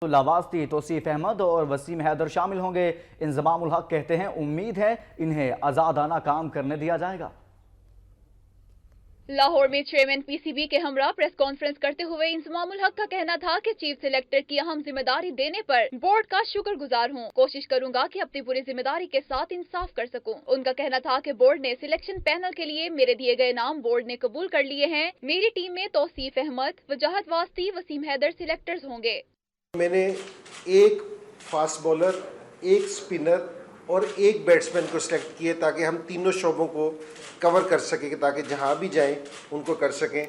لاواسطی، توصیف احمد اور وسیم حیدر شامل ہوں گے۔ انضمام الحق کہتے ہیں امید ہے انہیں آزادانہ کام کرنے دیا جائے گا۔ لاہور میں چیئرمین پی سی بی کے ہمراہ پریس کانفرنس کرتے ہوئے انضمام الحق کا کہنا تھا کہ چیف سلیکٹر کی اہم ذمہ داری دینے پر بورڈ کا شکر گزار ہوں، کوشش کروں گا کہ اپنی پوری ذمہ داری کے ساتھ انصاف کر سکوں۔ ان کا کہنا تھا کہ بورڈ نے سلیکشن پینل کے لیے میرے دیے گئے نام بورڈ نے قبول کر لیے ہیں۔ میری ٹیم میں توصیف احمد، وجاہت واسطی، وسیم حیدر سلیکٹرز ہوں گے۔ میں نے ایک فاسٹ بولر، ایک سپنر اور ایک بیٹسمین کو سلیکٹ کیے تاکہ ہم تینوں شعبوں کو کور کر سکیں، تاکہ جہاں بھی جائیں ان کو کر سکیں۔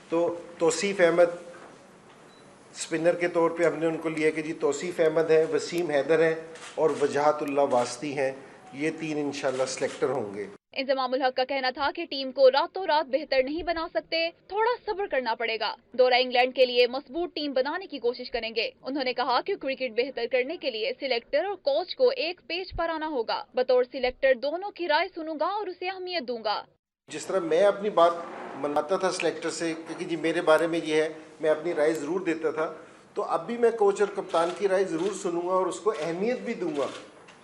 تو توصیف احمد سپنر کے طور پہ ہم نے ان کو لیا کہ جی توصیف احمد ہے، وسیم حیدر ہیں اور وجاہت اللہ واسطی ہیں، یہ تین انشاءاللہ سلیکٹر ہوں گے۔ انضمام الحق کا کہنا تھا کہ ٹیم کو راتوں رات بہتر نہیں بنا سکتے، تھوڑا صبر کرنا پڑے گا۔ دورہ انگلینڈ کے لیے مضبوط ٹیم بنانے کی کوشش کریں گے۔ انہوں نے کہا کہ کرکٹ بہتر کرنے کے لیے سلیکٹر اور کوچ کو ایک پیج پر آنا ہوگا۔ بطور سلیکٹر دونوں کی رائے سنوں گا اور اسے اہمیت دوں گا۔ جس طرح میں اپنی بات مناتا تھا سلیکٹر سے کہ جی میرے بارے میں یہ ہے، میں اپنی رائے ضرور دیتا تھا، تو اب بھی میں کوچ اور کپتان کی رائے ضرور سنوں گا اور اس کو اہمیت بھی دوں گا،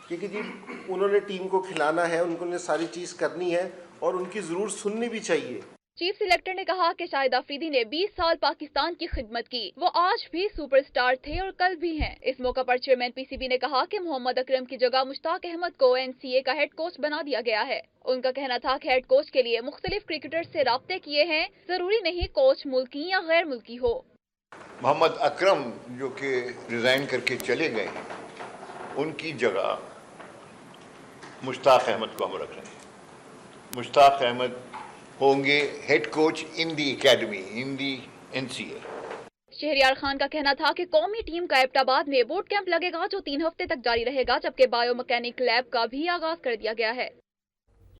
کیونکہ جی انہوں نے ٹیم کو کھلانا ہے، ان کو نے ساری چیز کرنی ہے اور ان کی ضرور سننی بھی چاہیے۔ چیف سلیکٹر نے کہا کہ شاہد آفریدی نے 20 سال پاکستان کی خدمت کی، وہ آج بھی سپر سٹار تھے اور کل بھی ہیں۔ اس موقع پر چیئرمین پی سی بی نے کہا کہ محمد اکرم کی جگہ مشتاق احمد کو این سی اے کا ہیڈ کوچ بنا دیا گیا ہے۔ ان کا کہنا تھا کہ ہیڈ کوچ کے لیے مختلف کرکٹرز سے رابطے کیے ہیں، ضروری نہیں کوچ ملکی یا غیر ملکی ہو۔ محمد اکرم جو کہ ریزائن کر کے چلے گئے ہیں، ان کی جگہ مشتاق احمد کو ہم رکھ رہے ہیں۔ مشتاق احمد ہوں گے ہیڈ کوچ ان دی اکیڈمی، ان دی این سی اے۔ شہریار خان کا کہنا تھا کہ قومی ٹیم کا ایبٹ آباد میں بوٹ کیمپ لگے گا جو 3 ہفتے تک جاری رہے گا، جبکہ بایو مکینک لیب کا بھی آغاز کر دیا گیا ہے۔